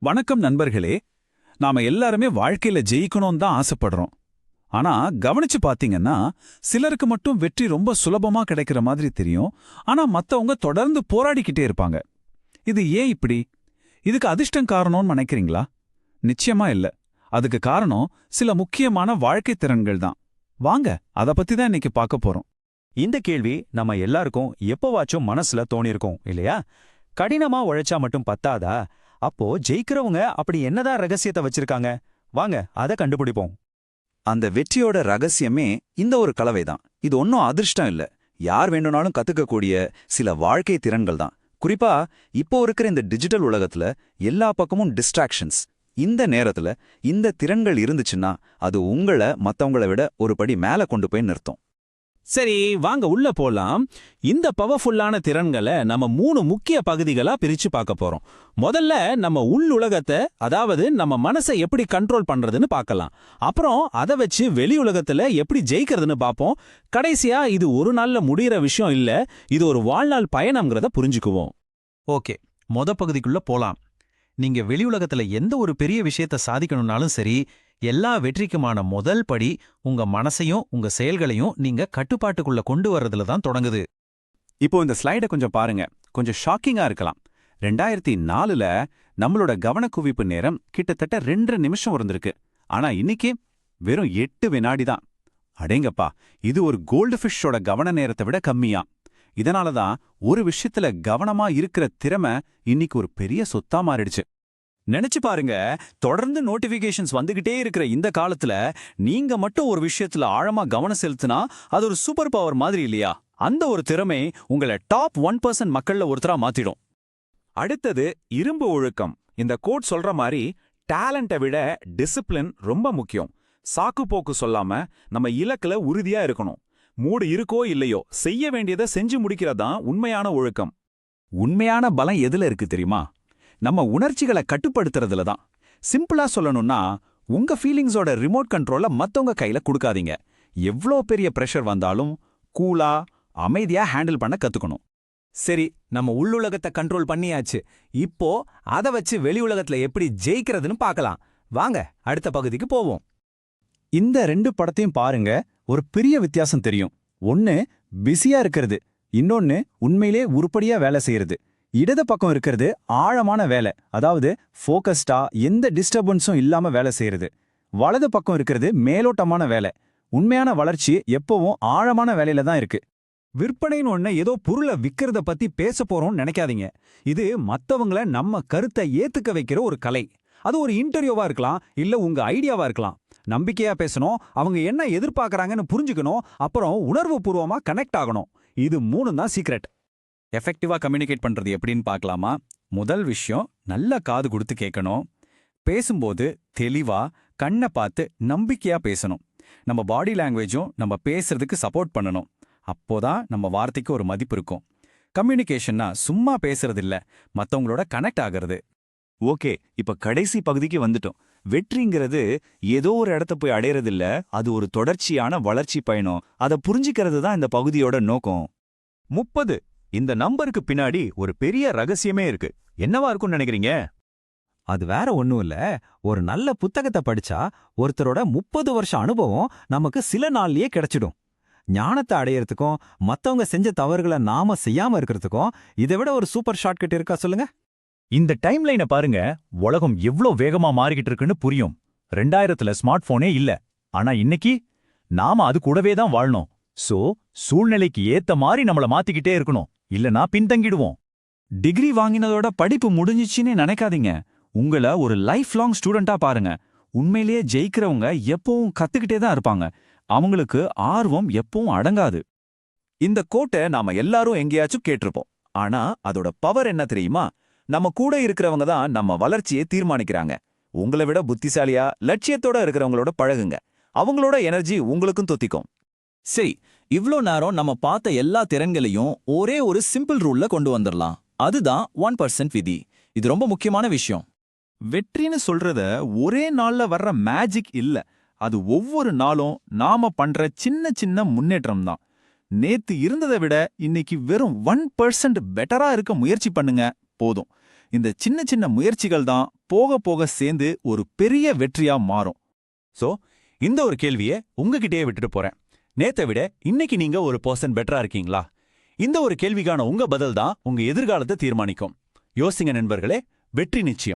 வணக்கம் நண்பர்களே. நாம எல்லாருமே வாழ்க்கையில ஜெயிக்கணும்னு தான் ஆசைப்படுறோம். ஆனா கவனிச்சு பாத்தீங்கன்னா சிலருக்கு மட்டும் வெற்றி ரொம்ப சுலபமா கிடைக்கிற மாதிரி தெரியும். ஆனா மத்தவங்க தொடர்ந்து போராடிக்கிட்டே இருப்பாங்க. இது ஏன் இப்படி? இதுக்கு அதிர்ஷ்டம் காரணம்னு நினைக்கிறீங்களா? நிச்சயமா இல்ல. அதுக்கு காரணம் சில முக்கியமான வாழ்க்கை திறன்கள் தான். வாங்க அத பத்தி தான் இன்னைக்கு பார்க்க போறோம். இந்த கேள்வி நம்ம எல்லாருக்கும் எப்போவாச்சும் மனசுல தோணிருக்கும் இல்லையா? கடினமா உழைச்சா மட்டும் பத்தாதா? அப்போ ஜெயிக்கிறவங்க அப்படி என்னதான் ரகசியத்தை வச்சிருக்காங்க? வாங்க அதை கண்டுபிடிப்போம். அந்த வெற்றியோட ரகசியமே இந்த ஒரு கலவைதான். இது ஒன்னும் அதிர்ஷ்டம் இல்ல, யார் வேண்டும்னாலும் கத்துக்கக்கூடிய சில வாழ்க்கை திறன்கள் தான். குறிப்பா இப்போ இருக்கிற இந்த டிஜிட்டல் உலகத்துல எல்லா பக்கமும் டிஸ்ட்ராக்ஷன்ஸ். இந்த நேரத்துல இந்த திறன்கள் இருந்துச்சுன்னா அது உங்களை மத்தவங்களை விட ஒரு படி மேல கொண்டு போய் நிறுத்தும். சரி, வாங்க உள்ள போலாம். இந்த பவர்ஃபுல்லான திறன்களை நம்ம 3 முக்கிய பகுதிகளா பிரிச்சு பார்க்க போறோம். முதல்ல நம்ம உள்ளுலகத்தை, அதாவது நம்ம மனசை எப்படி கண்ட்ரோல் பண்றதுன்னு பார்க்கலாம். அப்புறம் அதை வச்சு வெளி உலகத்துல எப்படி ஜெயிக்கிறதுன்னு பார்ப்போம். கடைசியா இது ஒரு நாள்ல முடிகிற விஷயம் இல்ல, இது ஒரு வாழ்நாள் பயணம்ங்கிறத புரிஞ்சுக்குவோம். ஓகே, பகுதிக்குள்ள போலாம். நீங்க வெளி உலகத்துல எந்த ஒரு பெரிய விஷயத்த சாதிக்கணும்னாலும் சரி, எல்லா வெற்றிக்குமான முதல் படி உங்க மனசையும் உங்க செயல்களையும் நீங்க கட்டுப்பாட்டுக்குள்ள கொண்டு வர்றதுல தான் தொடங்குது. இப்போ இந்த ஸ்லைடை கொஞ்சம் பாருங்க. கொஞ்சம் ஷாக்கிங்கா இருக்கலாம். 2004ல நம்மளோட கவனக்குவிப்பு நேரம் கிட்டத்தட்ட 2 நிமிஷம் இருந்திருக்கு. ஆனா இன்னைக்கு வெறும் 8 வினாடி தான். அடேங்கப்பா, இது ஒரு கோல்டு ஃபிஷ்ஷோட கவன நேரத்தை விட கம்மியா. இதனால தான் ஒரு விஷயத்துல கவனமா இருக்கிற திறமை இன்னைக்கு ஒரு பெரிய சொத்தா மாறிடுச்சு. நினைச்சு பாருங்க, தொடர்ந்து நோட்டிபிகேஷன்ஸ் வந்துகிட்டே இருக்கிற இந்த காலத்துல நீங்க மட்டும் ஒரு விஷயத்துல ஆழமா கவனம் செலுத்தினா அது ஒரு சூப்பர் பவர் மாதிரி இல்லையா? அந்த ஒரு திறமை உங்களை டாப் 1% மக்கள்ல ஒருத்தரா மாத்திடும். அடுத்தது இரும்பு ஒழுக்கம். இந்த கோட் சொல்ற மாதிரி டேலண்ட்டை விட டிசிப்ளின் ரொம்ப முக்கியம். சாக்கு போக்கு சொல்லாம நம்ம இலக்குல உறுதியா இருக்கணும். மூடு இருக்கோ இல்லையோ செய்ய வேண்டியதை செஞ்சு முடிக்கிறதான் உண்மையான ஒழுக்கம். உண்மையான பலம் எதுல இருக்கு தெரியுமா? நம்ம உணர்ச்சிகளை கட்டுப்படுத்துறதுல தான். சிம்பிளா சொல்லணும்னா, உங்க ஃபீலிங்ஸோட ரிமோட் கண்ட்ரோல மத்தவங்க கையில கொடுக்காதீங்க. எவ்ளோ பெரிய பிரஷர் வந்தாலும் கூலா அமைதியா ஹேண்டில் பண்ண கத்துக்கணும். சரி, நம்ம உள்ளுலகத்தை கண்ட்ரோல் பண்ணியாச்சு. இப்போ அதை வச்சு வெளி உலகத்துல எப்படி ஜெயிக்கிறதுன்னு பார்க்கலாம். வாங்க அடுத்த பகுதிக்கு போவோம். இந்த 2 படத்தையும் பாருங்க, ஒரு பெரிய வித்தியாசம் தெரியும். ஒன்னு பிஸியா இருக்கிறது, இன்னொன்னு உண்மையிலே உருப்படியா வேலை செய்யறது. இடது பக்கம் இருக்கிறது ஆழமான வேலை, அதாவது ஃபோக்கஸ்டா எந்த டிஸ்டர்பன்ஸும் இல்லாம வேலை செய்யறது. வலது பக்கம் இருக்கிறது மேலோட்டமான வேலை. உண்மையான வளர்ச்சி எப்பவும் ஆழமான வேலையில தான் இருக்கு. விற்பனைன்னு ஒண்ணு ஏதோ பொருளை விக்கிறத பத்தி பேச போறோம்னு நினைக்காதீங்க. இது மத்தவங்கள நம்ம கருத்தை ஏத்துக்க வைக்கிற ஒரு கலை. அது ஒரு இன்டர்வியூவா இருக்கலாம், இல்ல உங்க ஐடியாவா இருக்கலாம். நம்பிக்கையா பேசணும், அவங்க என்ன எதிர்பார்க்கறாங்கன்னு புரிஞ்சுக்கணும், அப்புறம் உணர்வு பூர்வமா கனெக்ட் ஆகணும். இது 3 தான் சீக்ரெட். எஃபெக்டிவா கம்யூனிகேட் பண்றது எப்படின்னு பார்க்கலாமா? முதல் விஷயம், நல்ல காது கொடுத்து கேட்கணும். பேசும்போது தெளிவா கண்ணை பார்த்து நம்பிக்கையா பேசணும். நம்ம பாடி லாங்குவேஜும் நம்ம பேசுறதுக்கு சப்போர்ட் பண்ணணும். அப்போதான் நம்ம வார்த்தைக்கு ஒரு மதிப்பு இருக்கும். கம்யூனிகேஷன்னா சும்மா பேசுறது இல்ல, மத்தவங்களோட கனெக்ட் ஆகிறது. ஓகே, இப்ப கடைசி பகுதிக்கு வந்துட்டோம். வெற்றிங்கிறது ஏதோ ஒரு இடத்த போய் அடையறதில்ல, அது ஒரு தொடர்ச்சியான வளர்ச்சி பயணம். அதை புரிஞ்சிக்கிறது தான் இந்த பகுதியோட நோக்கம். 30. இந்த நம்பருக்கு பின்னாடி ஒரு பெரிய ரகசியமே இருக்கு. என்னவா இருக்கும்னு நினைக்கிறீங்க? அது வேற ஒண்ணும் இல்ல, ஒரு நல்ல புத்தகத்தை படிச்சா ஒருத்தரோட 30 வருஷ அனுபவம் நமக்கு சில நாள்லயே கிடைச்சிடும். ஞானத்தை அடையறதுக்கும் மத்தவங்க செஞ்ச தவறுகளை நாம செய்யாம இருக்கிறதுக்கும் இதை விட ஒரு சூப்பர் ஷார்ட்கட் இருக்கா சொல்லுங்க? இந்த டைம்லைனை பாருங்க, உலகம் எவ்ளோ வேகமா மாறிக்கிட்டு இருக்குன்னு புரியும். 2000ல ஸ்மார்ட் போனே இல்ல, ஆனா இன்னைக்கு நாம அது கூடவே தான் வாழணும். சோ சூழ்நிலைக்கு ஏத்த மாதிரி நம்மள மாத்திக்கிட்டே இருக்கணும், இல்லனா பின்தங்கிடுவோம். டிகிரி வாங்கினதோட படிப்பு முடிஞ்சிச்சுன்னு நினைக்காதீங்க. உங்களை ஒரு லைஃப் லாங் ஸ்டூடெண்டா பாருங்க. உண்மையிலேயே ஜெயிக்கிறவங்க எப்பவும் கத்துக்கிட்டே தான் இருப்பாங்க. அவங்களுக்கு ஆர்வம் எப்பவும் அடங்காது. இந்த கோட்டை நாம எல்லாரும் எங்கேயாச்சும் கேட்டிருப்போம். ஆனா அதோட பவர் என்ன தெரியுமா? நம்ம கூட இருக்கிறவங்க தான் நம்ம வளர்ச்சியை தீர்மானிக்கிறாங்க. உங்களை விட புத்திசாலியா லட்சியத்தோட இருக்கிறவங்களோட பழகுங்க. அவங்களோட எனர்ஜி உங்களுக்கும் தொத்திக்கும். சரி, இவ்ளோ நேரம் நம்ம பார்த்த எல்லா திறன்களையும் ஒரே ஒரு சிம்பிள் ரூல்ல கொண்டு வந்துடலாம். அதுதான் 1% விதி. இது ரொம்ப முக்கியமான விஷயம். வெற்றின்னு சொல்றத ஒரே நாள்ல வர்ற மேஜிக் இல்ல. அது ஒவ்வொரு நாளும் நாம பண்ற சின்ன சின்ன முன்னேற்றம் தான். நேத்து இருந்ததை விட இன்னைக்கு வெறும் 1% பெட்டரா இருக்க முயற்சி பண்ணுங்க, போதும். இந்த சின்ன சின்ன முயற்சிகள் தான் போக போக சேர்ந்து ஒரு பெரிய வெற்றியா மாறும். சோ இந்த ஒரு கேள்வியை உங்ககிட்டயே விட்டுட்டு போறேன். நேத்தை விட இன்னைக்கு நீங்க ஒரு பர்சன்ட் பெட்டரா இருக்கீங்களா? இந்த ஒரு கேள்விக்கான உங்க பதில் தான் உங்க எதிர்காலத்தை தீர்மானிக்கும். யோசிங்க நண்பர்களே, வெற்றி நிச்சயம்.